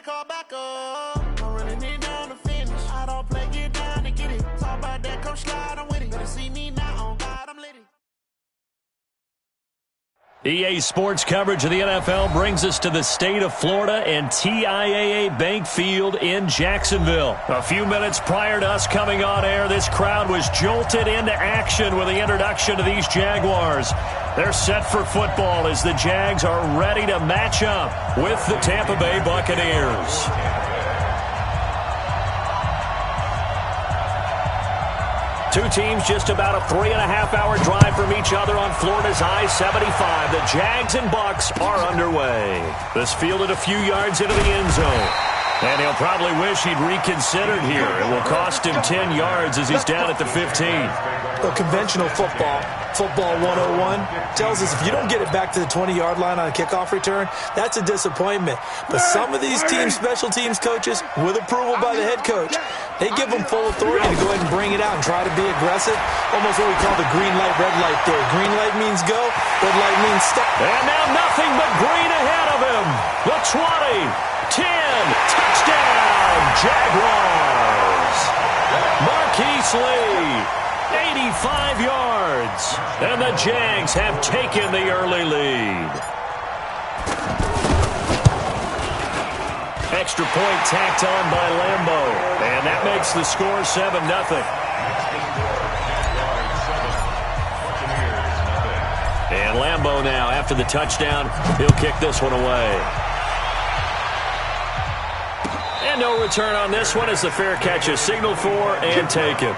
call back up. Don't really need down to finish. I don't play, get down to get it. Talk about that, come slide, I'm with it. Better see me now, on God, I'm lit. EA Sports coverage of the NFL brings us to the state of Florida and TIAA Bank Field in Jacksonville. A few minutes prior to us coming on air, this crowd was jolted into action with the introduction of these Jaguars. They're set for football as the Jags are ready to match up with the Tampa Bay Buccaneers. Two teams just about a 3.5-hour drive from each other on Florida's I-75. The Jags and Bucs are underway. This fielded a few yards into the end zone. And he'll probably wish he'd reconsidered here. It will cost him 10 yards as he's down at the 15. The conventional football 101, tells us if you don't get it back to the 20-yard line on a kickoff return, that's a disappointment. But some of these teams, special teams coaches, with approval by the head coach, they give them full authority to go ahead and bring it out and try to be aggressive. Almost what we call the green light, red light theory. Green light means go, red light means stop. And now nothing but green ahead of him. The 20, 10, touchdown, Jaguars. Marquise Lee. 85 yards, and the Jags have taken the early lead. Extra point tacked on by Lambo, and that makes the score 7-0. And Lambo now, after the touchdown, he'll kick this one away. And no return on this one as the fair catch is signaled for and taken.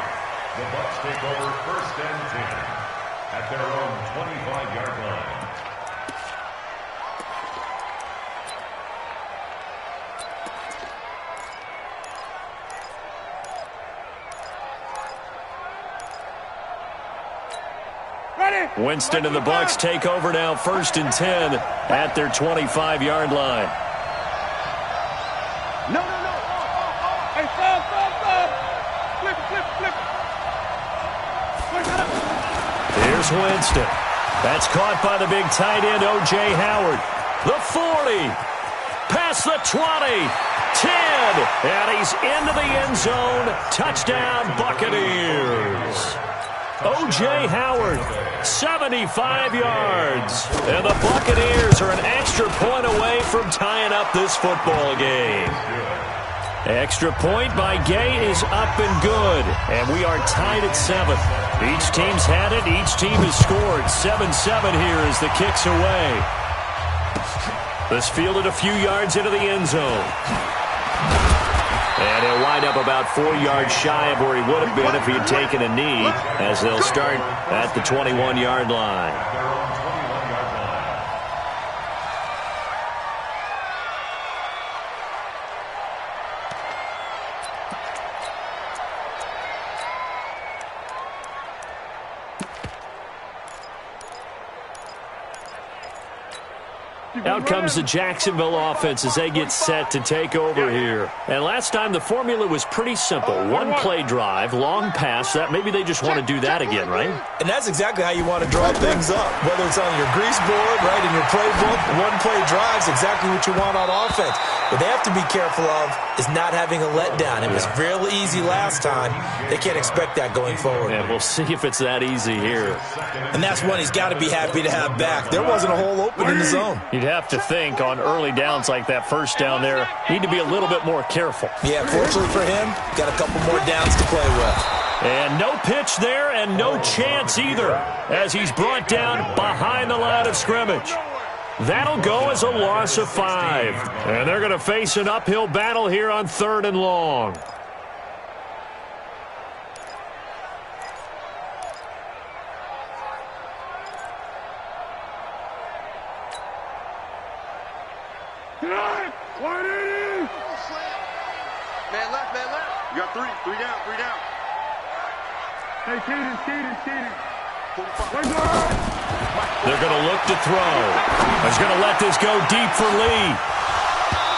The Bucs take over 1st and 10 at their own 25-yard line. Ready? Winston and the Bucs take over now 1st and 10 at their 25-yard line. No. Hey, stop. Flip. Here's Winston. That's caught by the big tight end, O.J. Howard. The 40. Past the 20. 10. And he's into the end zone. Touchdown, Buccaneers. O.J. Howard, 75 yards. And the Buccaneers are an extra point away from tying up this football game. Extra point by Gay is up and good. And we are tied at 7. Each team's had it. Each team has scored. 7-7 here as the kick's away. This fielded a few yards into the end zone. And he'll wind up about 4 yards shy of where he would have been if he had taken a knee, as they'll start at the 21-yard line. Out comes the Jacksonville offense as they get set to take over here. And last time the formula was pretty simple. One play drive, long pass. That maybe they just want to do that again, right? And that's exactly how you want to draw things up. Whether it's on your grease board, right, in your playbook, one play drive is exactly what you want on offense. What they have to be careful of is not having a letdown. It was real easy last time. They can't expect that going forward. Yeah, we'll see if it's that easy here. And that's one he's got to be happy to have back. There wasn't a hole open in the zone. You'd have to think on early downs like that first down there, need to be a little bit more careful. Yeah, fortunately for him, got a couple more downs to play with. And no pitch there and no chance either as he's brought down behind the line of scrimmage. That'll go as a loss of 5. And they're going to face an uphill battle here on 3rd and long. Man left. You got 3 down. Hey, Keaton. They're going to look to throw. He's going to let this go deep for Lee.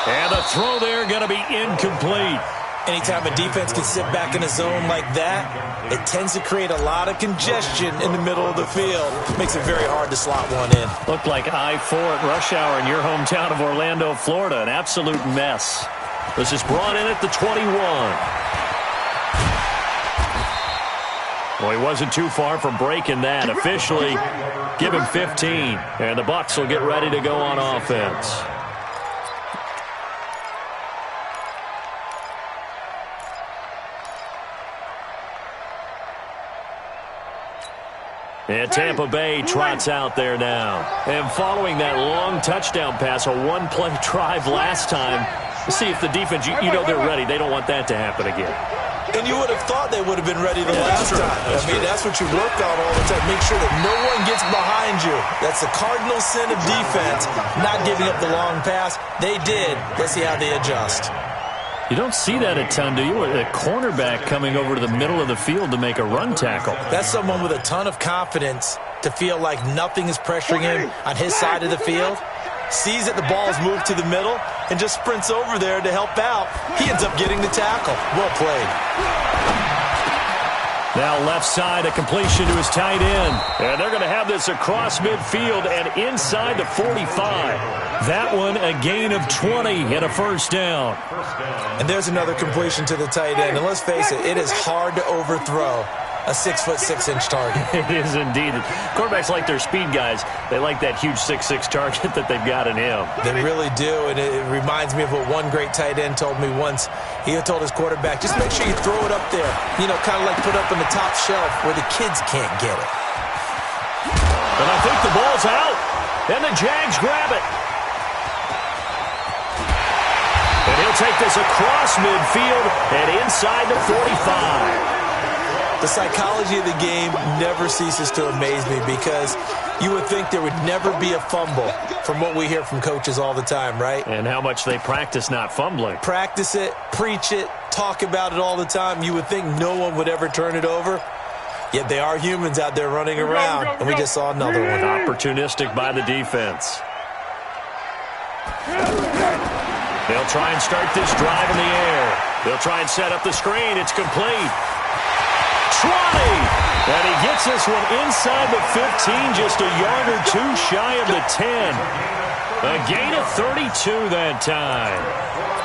And the throw there going to be incomplete. Anytime a defense can sit back in a zone like that, it tends to create a lot of congestion in the middle of the field. Makes it very hard to slot one in. Looked like I-4 at rush hour in your hometown of Orlando, Florida. An absolute mess. This is brought in at the 21. Well, he wasn't too far from breaking that. Officially, give him 15. And the Bucs will get ready to go on offense. And Tampa Bay trots out there now. And following that long touchdown pass, a one-play drive last time, see if the defense, you know they're ready. They don't want that to happen again. And you would have thought they would have been ready the last time. That's what you work on all the time. Make sure that no one gets behind you. That's the cardinal sin of defense, not giving up the long pass. They did. Let's see how they adjust. You don't see that a ton, do you? A cornerback coming over to the middle of the field to make a run tackle. That's someone with a ton of confidence to feel like nothing is pressuring him on his side of the field. Sees that the ball's moved to the middle and just sprints over there to help out. He ends up getting the tackle. Well played. Now left side, a completion to his tight end. And they're going to have this across midfield and inside the 45. That one a gain of 20 and a first down. And there's another completion to the tight end. And let's face it is hard to overthrow a 6'6" target. It is indeed. Quarterbacks like their speed guys. They like that huge 6'6" target that they've got in him. They really do, and it reminds me of what one great tight end told me once. He told his quarterback, just make sure you throw it up there. You know, kind of like put up on the top shelf where the kids can't get it. And I think the ball's out, and the Jags grab it. And he'll take this across midfield and inside the 45. The psychology of the game never ceases to amaze me because you would think there would never be a fumble from what we hear from coaches all the time, right? And how much they practice not fumbling. Practice it, preach it, talk about it all the time. You would think no one would ever turn it over. Yet they are humans out there running around, and we just saw another one. Opportunistic by the defense. They'll try and start this drive in the air. They'll try and set up the screen. It's complete. 20, and he gets this one inside the 15, just a yard or two shy of the 10. A gain of 32 that time.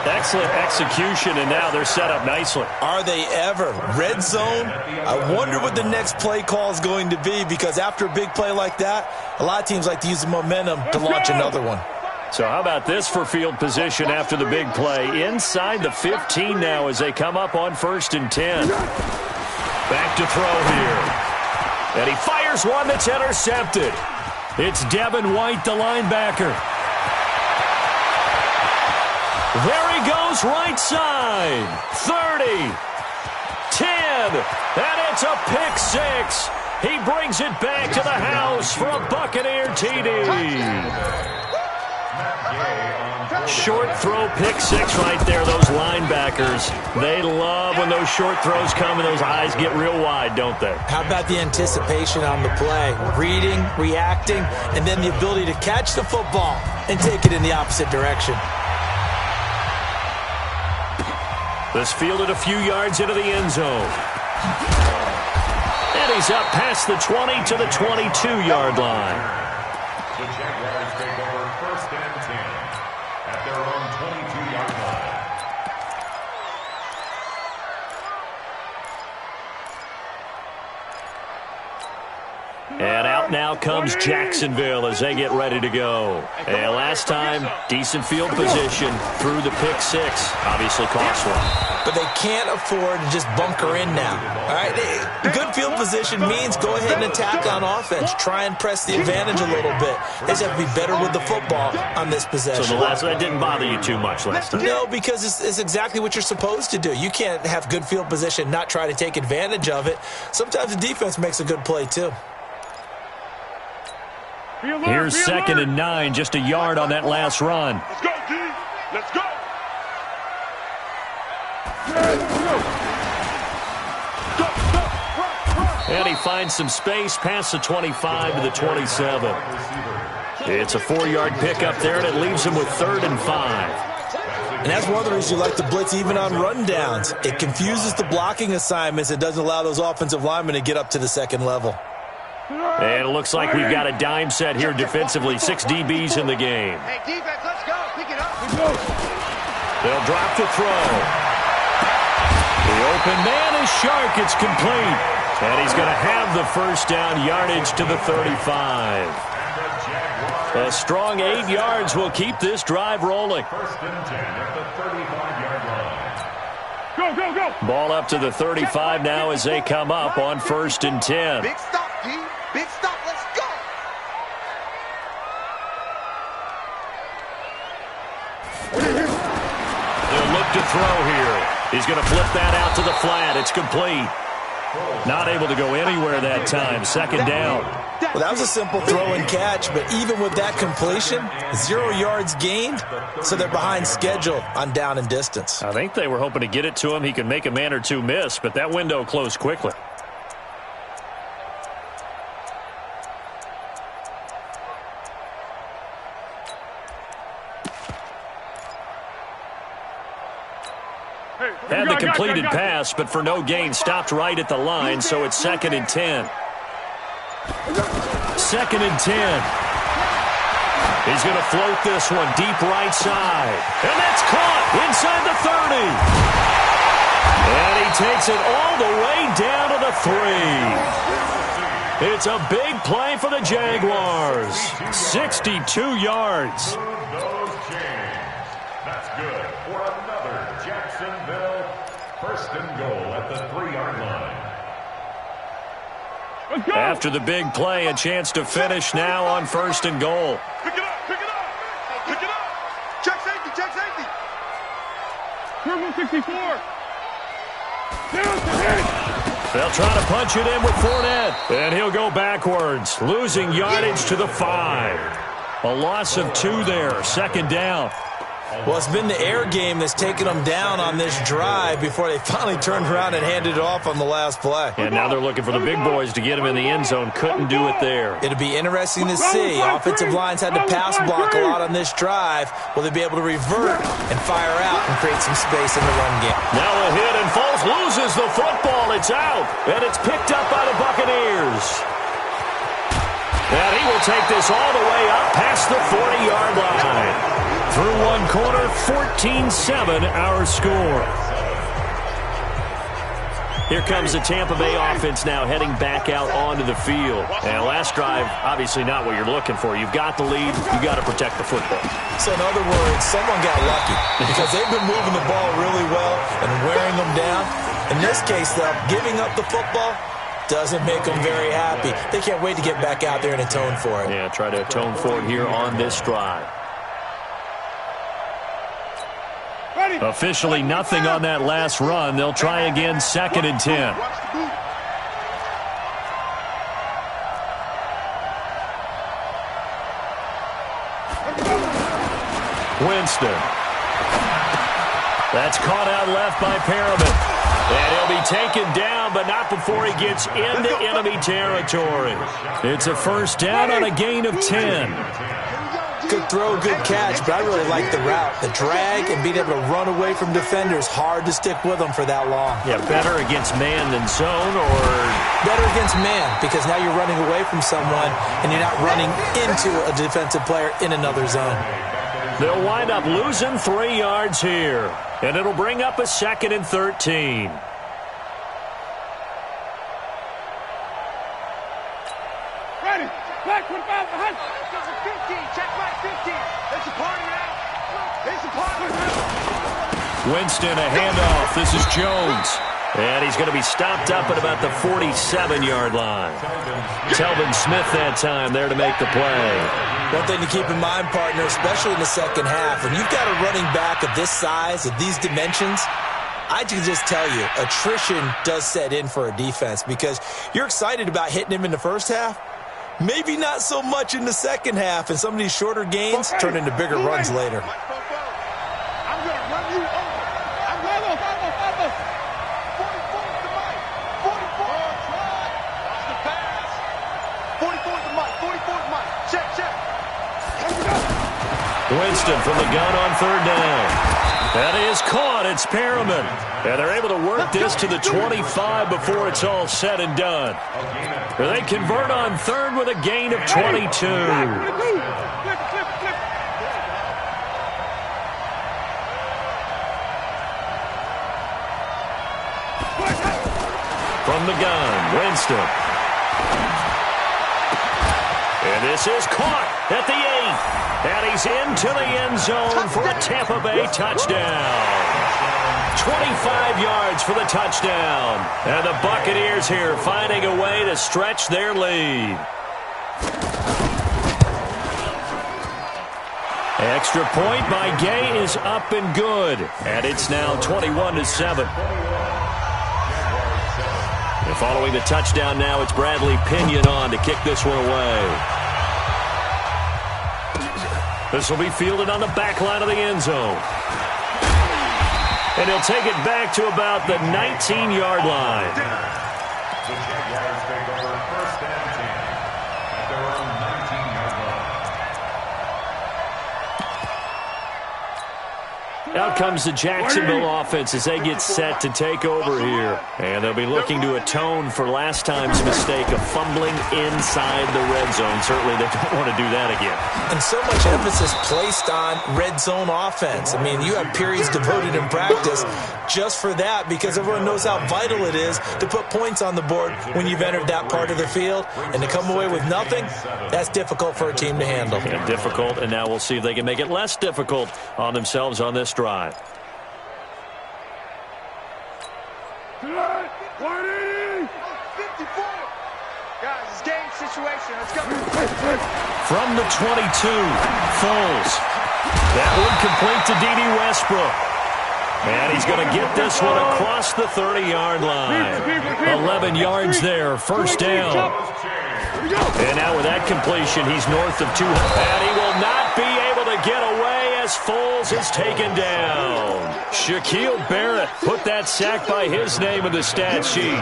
Excellent execution, and now they're set up nicely. Are they ever? Red zone? I wonder what the next play call is going to be, because after a big play like that, a lot of teams like to use the momentum to launch another one. So how about this for field position after the big play? Inside the 15 now as they come up on 1st and 10. Back to throw here. And he fires one that's intercepted. It's Devin White, the linebacker. There he goes, right side. 30, 10, and it's a pick six. He brings it back to the house for a Buccaneer TD. Short throw, pick six right there. Those linebackers, they love when those short throws come and those eyes get real wide, don't they? How about the anticipation on the play? Reading, reacting, and then the ability to catch the football and take it in the opposite direction. This fielded a few yards into the end zone. And he's up past the 20 to the 22-yard line. The Jaguars take over 1st and 10 at their own 22-yard line. And out now comes Jacksonville as they get ready to go. And last time, decent field position through the pick six. Obviously cost one. But they can't afford to just bunker in now. All right, good field position means go ahead and attack on offense. Try and press the advantage a little bit. They just have to be better with the football on this possession. So that didn't bother you too much last time? No, because it's exactly what you're supposed to do. You can't have good field position, not try to take advantage of it. Sometimes the defense makes a good play too. Here's 2nd and 9, just a yard on that last run. Let's go, D. Let's go. And he finds some space past the 25 to the 27. It's a 4-yard pickup there, and it leaves him with 3rd and 5. And that's one of the reasons you like to blitz even on rundowns. It confuses the blocking assignments. It doesn't allow those offensive linemen to get up to the second level. And it looks like we've got a dime set here defensively. 6 DBs in the game. Hey, defense, let's go. Pick it up. They'll drop the throw. The open man is Shark. It's complete. And he's going to have the first down yardage to the 35. A strong 8 yards will keep this drive rolling. First and 10 at the 35-yard line. Go, go, go. Ball up to the 35 now as they come up on first and 10. Big stop, D. Big stop. Let's go. They'll look to throw here. He's going to flip that out to the flat. It's complete. Not able to go anywhere that time. Second down. Well, that was a simple throw and catch, but even with that completion, 0 yards gained, so they're behind schedule on down and distance. I think they were hoping to get it to him. He could make a man or two miss, but that window closed quickly. Had the completed pass, but for no gain, stopped right at the line, so it's second and 10. Second and 10. He's going to float this one deep right side. And that's caught inside the 30. And he takes it all the way down to the 3. It's a big play for the Jaguars. 62 yards. Those chains. That's good for another Jacksonville first and goal at the 3-yard line. After the big play, a chance to finish now on first and goal. Pick it up, pick it up. Pick it up. Check safety, check safety. Turbo 64. They'll try to punch it in with Fournette. And he'll go backwards, losing yardage to the 5. A loss of 2 there, second down. Well, it's been the air game that's taken them down on this drive before they finally turned around and handed it off on the last play. And now they're looking for the big boys to get him in the end zone. Couldn't do it there. It'll be interesting to see. Offensive lines had to pass block a lot on this drive. Will they be able to revert and fire out and create some space in the run game? Now a hit, and Foles loses the football. It's out, and it's picked up by the Buccaneers. And he will take this all the way up past the 40-yard line. Through one quarter, 14-7 our score. Here comes the Tampa Bay offense now heading back out onto the field. And last drive, obviously not what you're looking for. You've got the lead. You've got to protect the football. So in other words, someone got lucky because they've been moving the ball really well and wearing them down. In this case, though, giving up the football doesn't make them very happy. They can't wait to get back out there and atone for it. Yeah, try to atone for it here on this drive. Officially nothing on that last run. They'll try again, second and 10. Winston. That's caught out left by Perriman. And he'll be taken down, but not before he gets into enemy territory. It's a first down on a gain of 10. Good throw, good catch, but I really like the route. The drag and being able to run away from defenders, hard to stick with them for that long. Yeah, better against man than zone, or better against man, because now you're running away from someone and you're not running into a defensive player in another zone. They'll wind up losing 3 yards here, and it'll bring up a second and 13. Ready, back, 25, behind. 15, check back 15. There's a party now. There's a party now. Winston, a handoff. This is Jones. And he's going to be stopped up at about the 47-yard line. Telvin Smith that time there to make the play. One thing to keep in mind, partner, especially in the second half, when you've got a running back of this size, of these dimensions, I can just tell you, attrition does set in for a defense because you're excited about hitting him in the first half. Maybe not so much in the second half, and some of these shorter gains turn into bigger runs later. I'm going to run you over. I'm going to 44 to the mic. 44. Watch the pass. 44 to the mic. 44 to the mic. Check, check. Winston from the gun on third down. That is caught. It's Perriman. And they're able to work this to the 25 before it's all said and done. They convert on third with a gain of 22. From the gun, Winston. And this is caught at the 8. And he's into the end zone for a Tampa Bay touchdown. 25 yards for the touchdown. And the Buccaneers here finding a way to stretch their lead. Extra point by Gay is up and good. And it's now 21-7. And following the touchdown now, it's Bradley Pinion on to kick this one away. This will be fielded on the back line of the end zone. And he'll take it back to about the 19-yard line. The Jaguars take over 1st and 10 at their own 19-yard line. Out comes the Jacksonville offense as they get set to take over here. And they'll be looking to atone for last time's mistake of fumbling inside the red zone. Certainly they don't want to do that again. And so much emphasis placed on red zone offense. I mean, you have periods devoted in practice just for that because everyone knows how vital it is to put points on the board when you've entered that part of the field. And to come away with nothing, that's difficult for a team to handle. Yeah, difficult, and now we'll see if they can make it less difficult on themselves on this drive. 180! 54. Guys, it's game situation. Let's go. From the 22, Foles. That one complete to D.D. Westbrook. And he's going to get this one across the 30-yard line. 11 yards there, first down. And now with that completion, he's north of 200. And he will not be able to get away as Foles is taken down. Shaquille Barrett put that sack by his name in the stat sheet.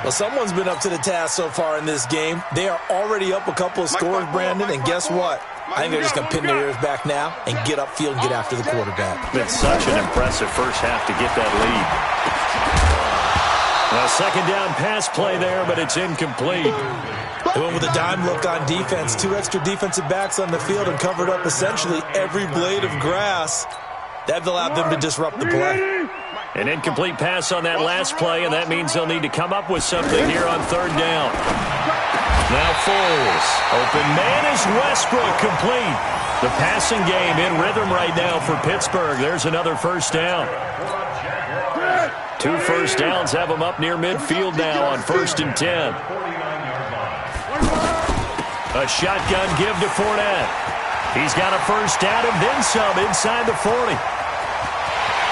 Well, someone's been up to the task so far in this game. They are already up a couple of scores, Brandon, and guess what? I think they're just going to pin their ears back now and get upfield and get after the quarterback. Been such an impressive first half to get that lead. A second down pass play there, but it's incomplete. They went with a dime look on defense. 2 extra defensive backs on the field and covered up essentially every blade of grass. That allowed them to disrupt the play. An incomplete pass on that last play, and that means they'll need to come up with something here on third down. Now Foles. Open man is Westbrook, complete. The passing game in rhythm right now for Pittsburgh. There's another first down. 2 first downs have them up near midfield now on 1st and 10. A shotgun give to Fournette. He's got a first down and then some inside the 40.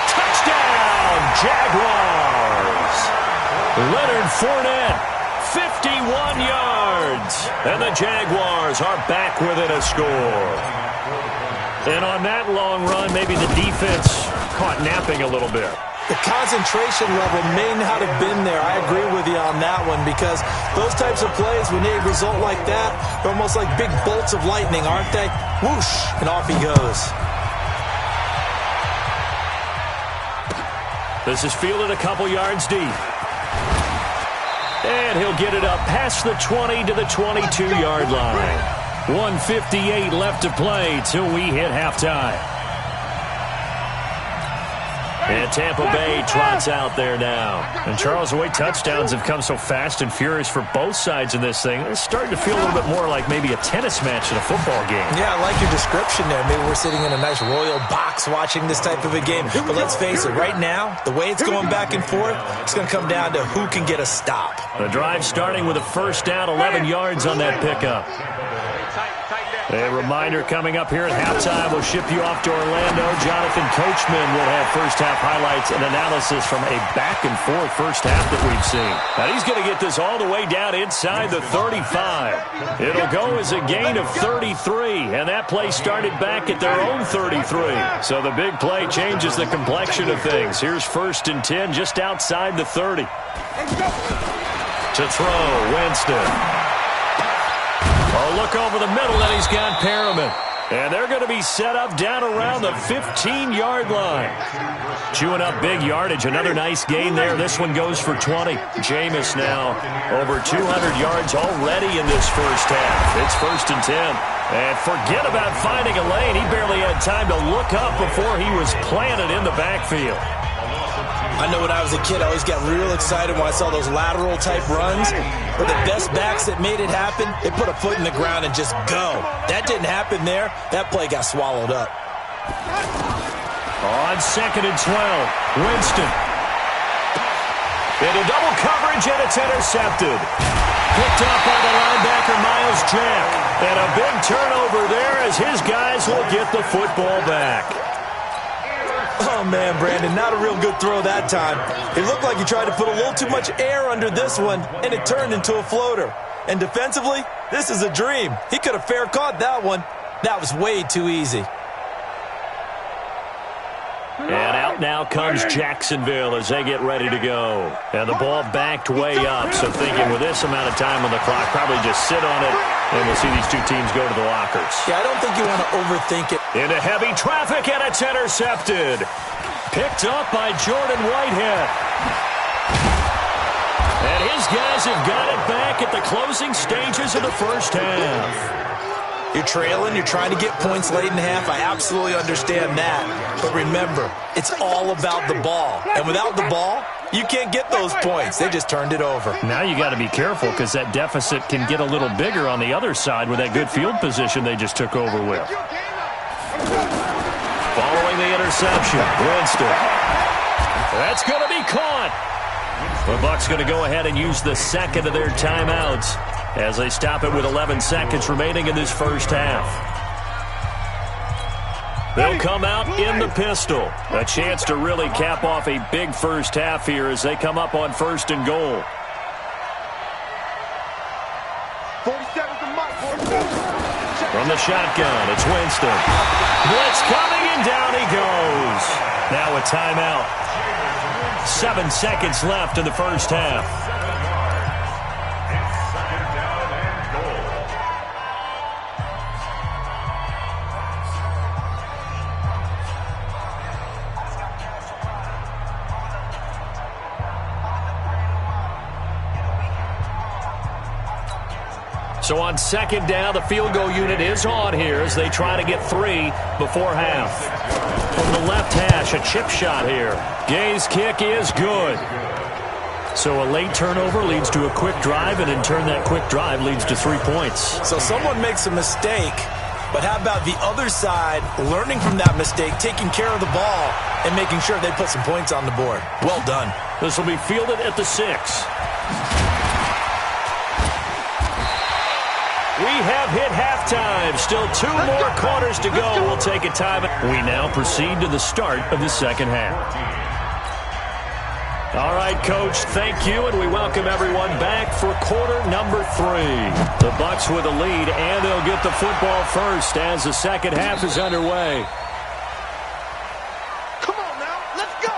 Touchdown, Jaguars. Leonard Fournette, 51 yards. And the Jaguars are back within a score. And on that long run, maybe the defense caught napping a little bit. The concentration level may not have been there. I agree with you on that one because those types of plays, when they result like that, they're almost like big bolts of lightning, aren't they? Whoosh, and off he goes. This is fielded a couple yards deep. And he'll get it up past the 20 to the 22-yard line. 1:58 left to play till we hit halftime. And Tampa Bay trots out there now. And Charles, the way touchdowns have come so fast and furious for both sides in this thing, it's starting to feel a little bit more like maybe a tennis match in a football game. Yeah, I like your description there. Maybe we're sitting in a nice royal box watching this type of a game. But let's face it, right now, the way it's going back and forth, it's going to come down to who can get a stop. The drive starting with a first down, 11 yards on that pickup. A reminder coming up here at halftime. We'll ship you off to Orlando. Jonathan Coachman will have first-half highlights and analysis from a back-and-forth first half that we've seen. Now, he's going to get this all the way down inside the 35. It'll go as a gain of 33, and that play started back at their own 33. So the big play changes the complexion of things. Here's 1st and 10 just outside the 30. To throw, Winston. A look over the middle, and he's got Perriman. And they're going to be set up down around the 15-yard line. Chewing up big yardage. Another nice gain there. This one goes for 20. Jameis now over 200 yards already in this first half. It's 1st and 10. And forget about finding a lane. He barely had time to look up before he was planted in the backfield. I know when I was a kid, I always got real excited when I saw those lateral type runs. But the best backs that made it happen, they put a foot in the ground and just go. That didn't happen there. That play got swallowed up. On 2nd and 12, Winston. Into double coverage, and it's intercepted. Picked up by the linebacker, Miles Jack. And a big turnover there as his guys will get the football back. Oh, man, Brandon, not a real good throw that time. It looked like he tried to put a little too much air under this one, and it turned into a floater. And defensively, this is a dream. He could have fair caught that one. That was way too easy. And out now comes Jacksonville as they get ready to go. And the ball backed way up, so thinking with this amount of time on the clock, probably just sit on it, and we'll see these two teams go to the lockers. Yeah, I don't think you want to overthink it. Into heavy traffic, and it's intercepted. Picked up by Jordan Whitehead. And his guys have got it back at the closing stages of the first half. You're trailing, you're trying to get points late in half. I absolutely understand that. But remember, it's all about the ball. And without the ball, you can't get those points. They just turned it over. Now you got to be careful because that deficit can get a little bigger on the other side with that good field position they just took over with. Following the interception, Winston. That's going to be caught. The Bucs going to go ahead and use the second of their timeouts as they stop it with 11 seconds remaining in this first half. They'll come out in the pistol. A chance to really cap off a big first half here as they come up on 1st and goal. 47 to Mike. From the shotgun, it's Winston. Blitz coming, and down he goes. Now a timeout. 7 seconds left in the first half. So on 2nd down, the field goal unit is on here as they try to get 3 before half. From the left hash, a chip shot here. Gay's kick is good. So a late turnover leads to a quick drive, and in turn that quick drive leads to 3 points. So someone makes a mistake, but how about the other side learning from that mistake, taking care of the ball, and making sure they put some points on the board? Well done. This will be fielded at the 6. We have hit halftime. Still 2 more quarters to go. We'll take a time. We now proceed to the start of the second half. All right, Coach, thank you, and we welcome everyone back for quarter number 3. The Bucs with a lead, and they'll get the football first as the second half is underway. Come on now, let's go.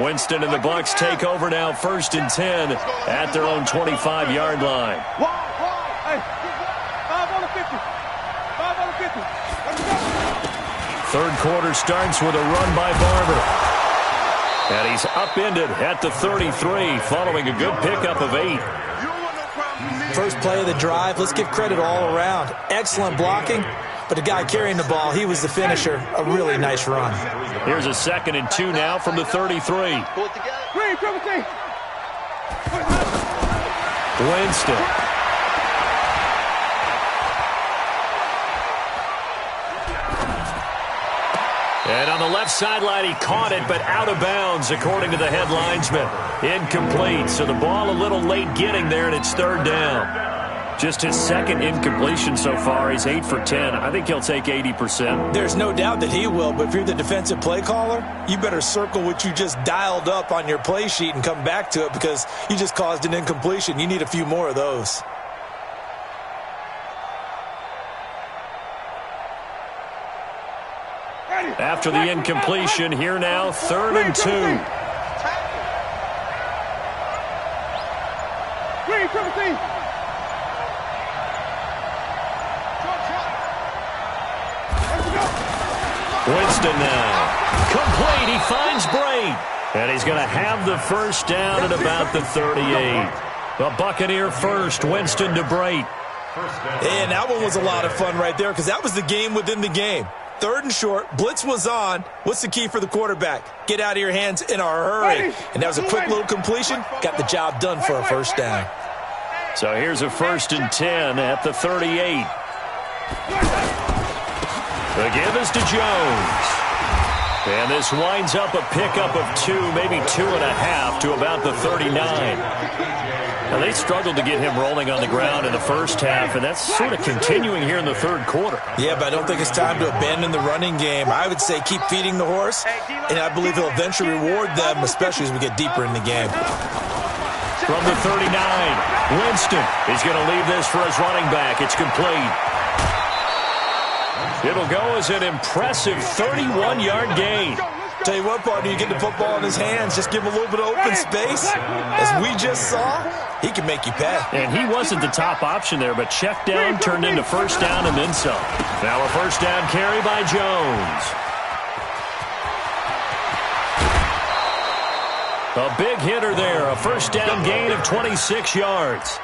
Winston and the Bucs take over now 1st and 10 at their own 25-yard line. Hey, 5 on the 50. 5 on the 50. Let's go. Third quarter starts with a run by Barber. And he's upended at the 33 following a good pickup of 8. First play of the drive, let's give credit all around. Excellent blocking, but the guy carrying the ball, he was the finisher. A really nice run. Here's a 2nd and 2 now from the 33. Winston. And on the left sideline, he caught it, but out of bounds, according to the head linesman. Incomplete, so the ball a little late getting there, and it's 3rd down. Just his 2nd incompletion so far. He's 8 for 10. I think he'll take 80%. There's no doubt that he will, but if you're the defensive play caller, you better circle what you just dialed up on your play sheet and come back to it because you just caused an incompletion. You need a few more of those. After the incompletion, here now, 3rd and 2. Winston now. Complete. He finds Braid. And he's going to have the first down at about the 38. The Buccaneer first. Winston to Braid. And that one was a lot of fun right there because that was the game within the game. 3rd and short. Blitz was on. What's the key for the quarterback? Get out of your hands in a hurry. And that was a quick little completion. Got the job done for a first down. So here's a 1st and 10 at the 38. The give is to Jones. And this winds up a pickup of 2, maybe 2.5 to about the 39. Now, they struggled to get him rolling on the ground in the first half, and that's sort of continuing here in the 3rd quarter. Yeah, but I don't think it's time to abandon the running game. I would say keep feeding the horse, and I believe he'll eventually reward them, especially as we get deeper in the game. From the 39, Winston is going to leave this for his running back. It's complete. It'll go as an impressive 31-yard gain. Tell you what, partner, you get the football in his hands, just give him a little bit of open space. As we just saw, he can make you pay. And he wasn't the top option there, but check down turned into first down and then some. Now a first down carry by Jones. A big hitter there, a first down gain of 26 yards.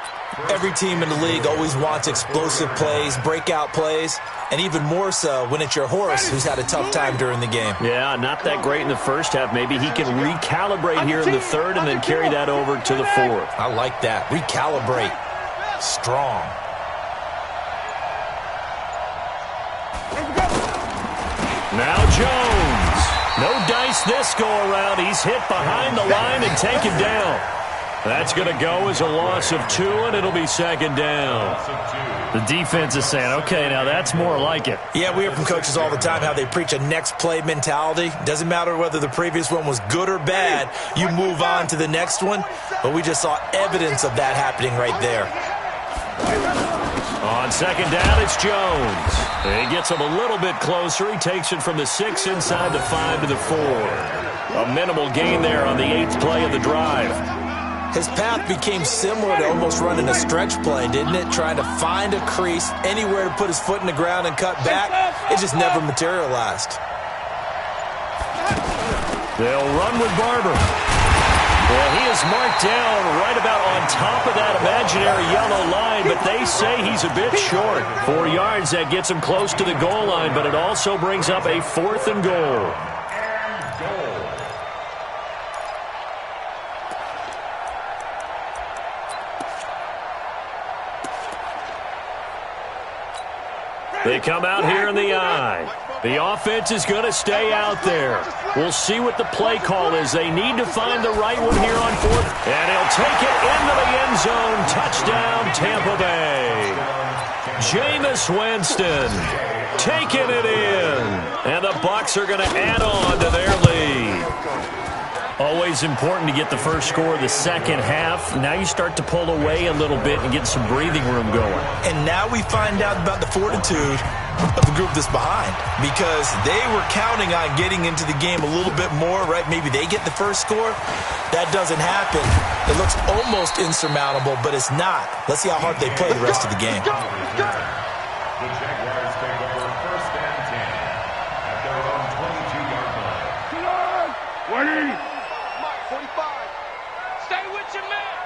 Every team in the league always wants explosive plays, breakout plays, and even more so when it's your horse who's had a tough time during the game. Yeah, not that great in the first half. Maybe he can recalibrate here in the 3rd and then carry that over to the 4th. I like that. Recalibrate. Strong. Now Jones. No dice this go-around. He's hit behind the line and taken down. That's going to go as a loss of 2, and it'll be 2nd down. The defense is saying, okay, now that's more like it. Yeah, we hear from coaches all the time how they preach a next play mentality. Doesn't matter whether the previous one was good or bad. You move on to the next one. But we just saw evidence of that happening right there. On 2nd down, it's Jones. He gets him a little bit closer. He takes it from the 6 inside the 5 to the 4. A minimal gain there on the 8th play of the drive. His path became similar to almost running a stretch play, didn't it? Trying to find a crease, anywhere to put his foot in the ground and cut back. It just never materialized. They'll run with Barber. Well, he is marked down right about on top of that imaginary yellow line, but they say he's a bit short. 4 yards, that gets him close to the goal line, but it also brings up a 4th and goal. They come out here in the eye. The offense is going to stay out there. We'll see what the play call is. They need to find the right one here on 4th. And he'll take it into the end zone. Touchdown, Tampa Bay. Jameis Winston taking it in. And the Bucs are going to add on to their lead. Always important to get the first score of the second half. Now you start to pull away a little bit and get some breathing room going. And now we find out about the fortitude of the group that's behind, because they were counting on getting into the game a little bit more, right? Maybe they get the first score. That doesn't happen. It looks almost insurmountable, but it's not. Let's see how hard they play the rest of the game. The Jaguars take over 1st and 10 at their own 22-yard line. 20. Stay with your man.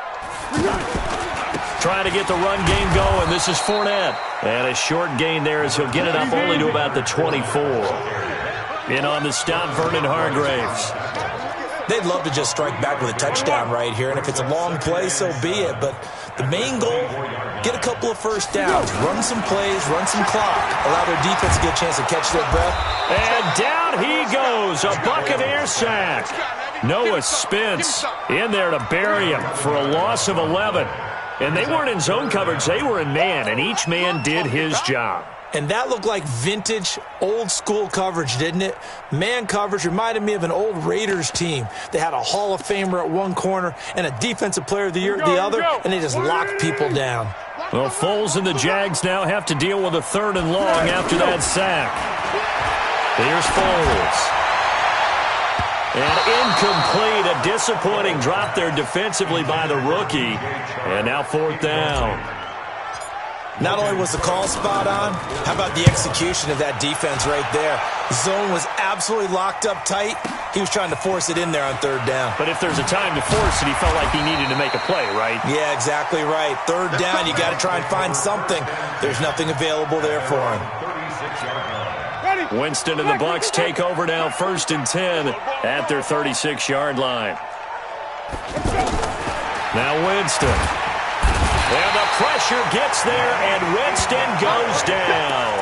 Trying to get the run game going. This is Fournette. And a short gain there as he'll get it up only to about the 24. In on the stop, Vernon Hargreaves. They'd love to just strike back with a touchdown right here, and if it's a long play, so be it. But the main goal, get a couple of first downs, run some plays, run some clock, allow their defense to get a chance to catch their breath. And down he goes, a Buccaneer sack. Noah Spence in there to bury him for a loss of 11. And they weren't in zone coverage, they were in man, and each man did his job. And that looked like vintage, old-school coverage, didn't it? Man coverage reminded me of an old Raiders team. They had a Hall of Famer at one corner and a Defensive Player of the Year at the other, and they just locked people down. Well, Foles and the Jags now have to deal with a 3rd and long after that sack. Here's Foles. And incomplete, a disappointing drop there defensively by the rookie. And now 4th down. Not only was the call spot on, how about the execution of that defense right there? Zone was absolutely locked up tight. He was trying to force it in there on 3rd down. But if there's a time to force it, he felt like he needed to make a play, right? Yeah, exactly right. 3rd down, you got to try and find something. There's nothing available there for him. 36-yard line. Winston and the Bucs take over now, 1st and 10 at their 36-yard line. Now Winston. And the pressure gets there, and Winston goes down.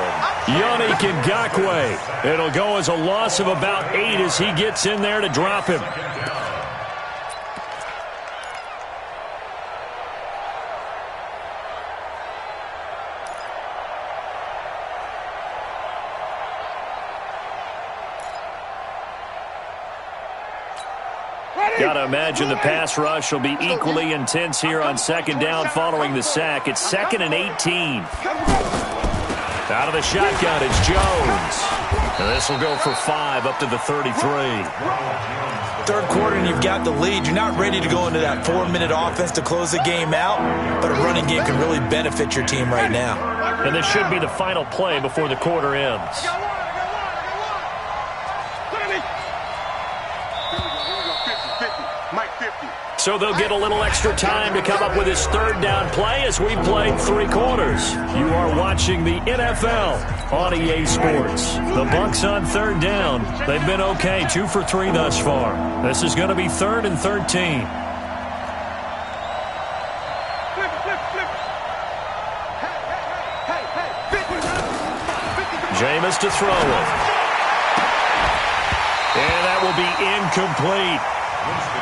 Yannick Ngakoue. It'll go as a loss of about 8 as he gets in there to drop him. Got to imagine the pass rush will be equally intense here on 2nd down following the sack. It's 2nd and 18. Out of the shotgun, it's Jones. And this will go for 5 up to the 33. 3rd quarter and you've got the lead. You're not ready to go into that 4-minute offense to close the game out, but a running game can really benefit your team right now. And this should be the final play before the quarter ends. So they'll get a little extra time to come up with his 3rd down play as we played 3 quarters. You are watching the NFL on EA Sports. The Bucs on 3rd down. They've been okay, 2 for 3 thus far. This is going to be 3rd and 13. Jameis to throw it. And that will be incomplete.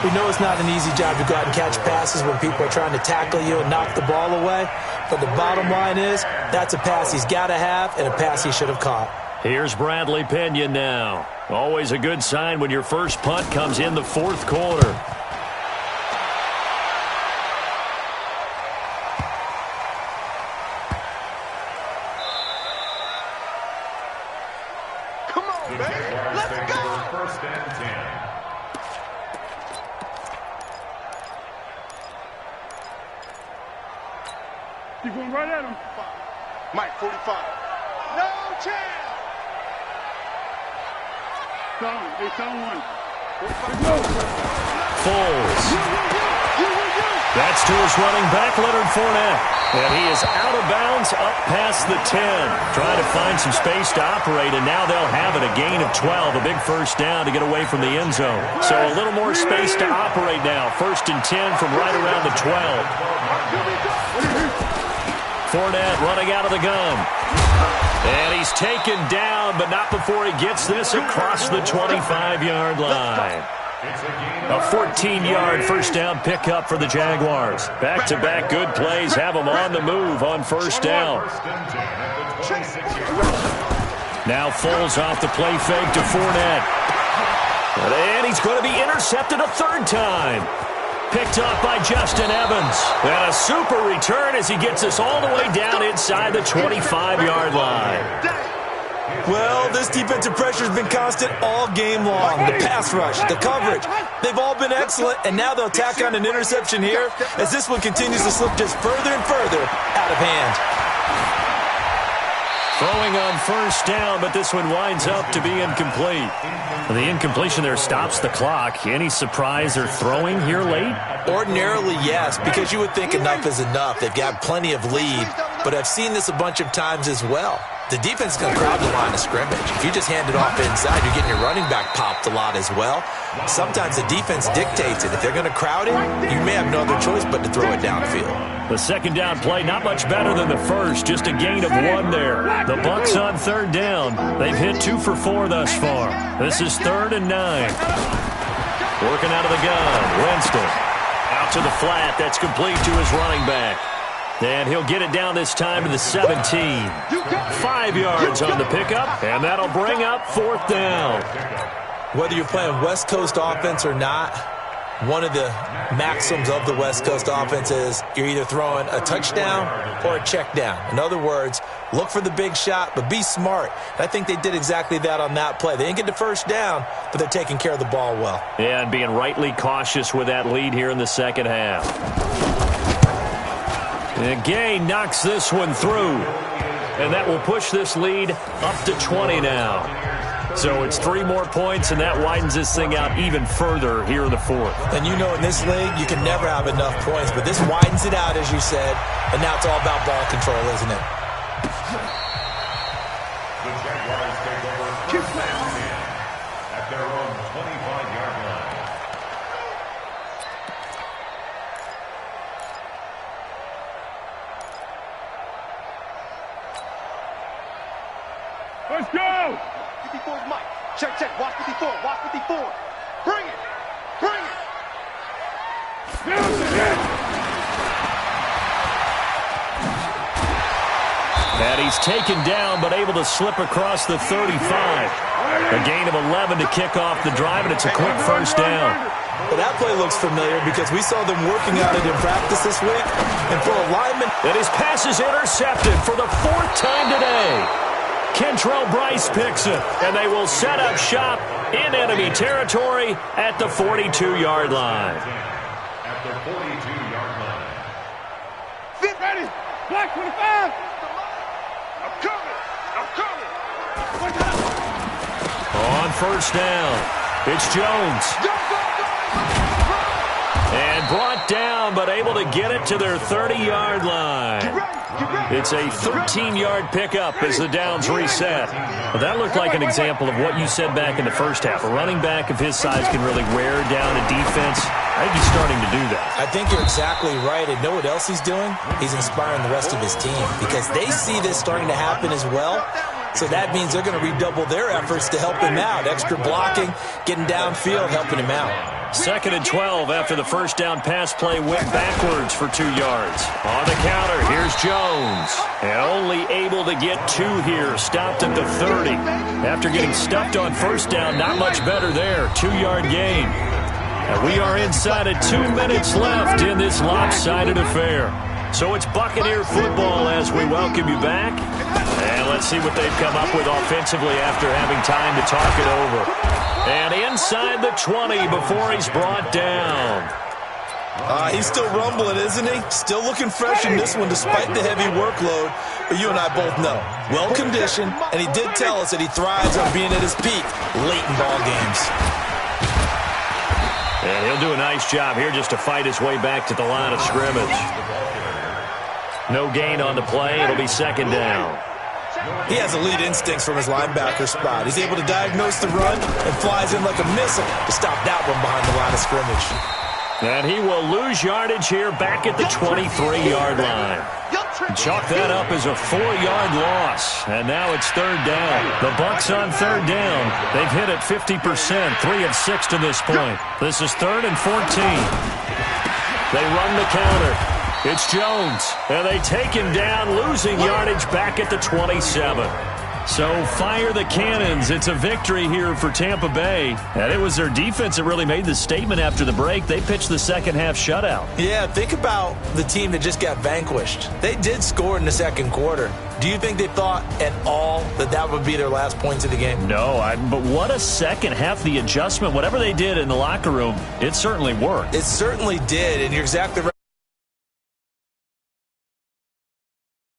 We know it's not an easy job to go out and catch passes when people are trying to tackle you and knock the ball away. But the bottom line is, that's a pass he's got to have and a pass he should have caught. Here's Bradley Pena now. Always a good sign when your first punt comes in the 4th quarter. Come on, man. Let's go. 1st and 10. You're going right at him. Mike, 45. No chance. Sound 1. Foles. That's to his running back, Leonard Fournette. And he is out of bounds up past the 10. Trying to find some space to operate, and now they'll have it. A gain of 12, a big 1st down to get away from the end zone. So a little more space to operate now. 1st and 10 from right around the 12. Fournette running out of the gun. And he's taken down, but not before he gets this across the 25-yard line. A 14-yard 1st down pickup for the Jaguars. Back-to-back good plays have them on the move on 1st down. Now Foles off the play fake to Fournette. And he's going to be intercepted a 3rd time. Picked off by Justin Evans. And a super return as he gets us all the way down inside the 25-yard line. Well, this defensive pressure has been constant all game long. The pass rush, the coverage, they've all been excellent, and now they'll tack on an interception here as this one continues to slip just further and further out of hand. Throwing on 1st down, but this one winds up to be incomplete. The incompletion there stops the clock. Any surprise they're throwing here late? Ordinarily, yes, because you would think enough is enough. They've got plenty of lead, but I've seen this a bunch of times as well. The defense is going to crowd the line of scrimmage. If you just hand it off inside, you're getting your running back popped a lot as well. Sometimes the defense dictates it. If they're going to crowd it, you may have no other choice but to throw it downfield. The 2nd down play, not much better than the 1st, just a gain of 1 there. The Bucs on 3rd down. They've hit 2 for 4 thus far. This is 3rd and 9. Working out of the gun, Winston. Out to the flat, that's complete to his running back. And he'll get it down this time to the 17. 5 yards on the pickup, and that'll bring up 4th down. Whether you're playing West Coast offense or not, one of the maxims of the West Coast offense is you're either throwing a touchdown or a check down. In other words, look for the big shot, but be smart. And I think they did exactly that on that play. They didn't get the 1st down, but they're taking care of the ball well. Yeah, and being rightly cautious with that lead here in the 2nd half. And Gay knocks this one through. And that will push this lead up to 20 now. So it's 3 more points, and that widens this thing out even further here in the 4th. And you know in this league, you can never have enough points, but this widens it out, as you said, and now it's all about ball control, isn't it? The Jaguars take over Check, check. Watch 54. Watch 54. Bring it. Bring it. And he's taken down, but able to slip across the 35. A gain of 11 to kick off the drive, and it's a quick first down. Well, that play looks familiar because we saw them working on it in practice this week. And for a lineman... And his pass is intercepted for the 4th time today. Kentrell Bryce picks it, and they will set up shop in enemy territory at the 42-yard line. At the 42-yard line. Fit ready. Black 25. I'm coming. I'm coming. On first down, it's Jones. And brought down, but able to get it to their 30-yard line. It's a 13-yard pickup as the downs reset. Well, that looked like an example of what you said back in the first half. A running back of his size can really wear down a defense. I think he's starting to do that. I think you're exactly right. And know what else he's doing? He's inspiring the rest of his team because they see this starting to happen as well. So that means they're going to redouble their efforts to help him out. Extra blocking, getting downfield, helping him out. 2nd and 12 after the first down pass play went backwards for 2 yards. On the counter, here's Jones. And only able to get 2 here. Stopped at the 30. After getting stuffed on first down, not much better there. 2-yard gain. And we are inside of 2 minutes left in this lopsided affair. So it's Buccaneer football as we welcome you back. And let's see what they've come up with offensively after having time to talk it over. And inside the 20 before he's brought down. He's still rumbling, isn't he? Still looking fresh in this one despite the heavy workload. But you and I both know, well-conditioned, and he did tell us that he thrives on being at his peak late in ball games. And he'll do a nice job here just to fight his way back to the line of scrimmage. No gain on the play. It'll be 2nd down. He has elite instincts from his linebacker spot. He's able to diagnose the run and flies in like a missile to stop that one behind the line of scrimmage. And he will lose yardage here back at the 23-yard line. Chalk that up as a 4-yard loss. And now it's 3rd down. The Bucs on 3rd down. They've hit it 50%, 3 of 6 to this point. This is 3rd and 14. They run the counter. It's Jones, and they take him down, losing yardage back at the 27. So fire the cannons. It's a victory here for Tampa Bay. And it was their defense that really made the statement after the break. They pitched the second half shutout. Yeah, think about the team that just got vanquished. They did score in the second quarter. Do you think they thought at all that that would be their last points of the game? No, but what a second half. The adjustment, whatever they did in the locker room, it certainly worked. It certainly did, and you're exactly right.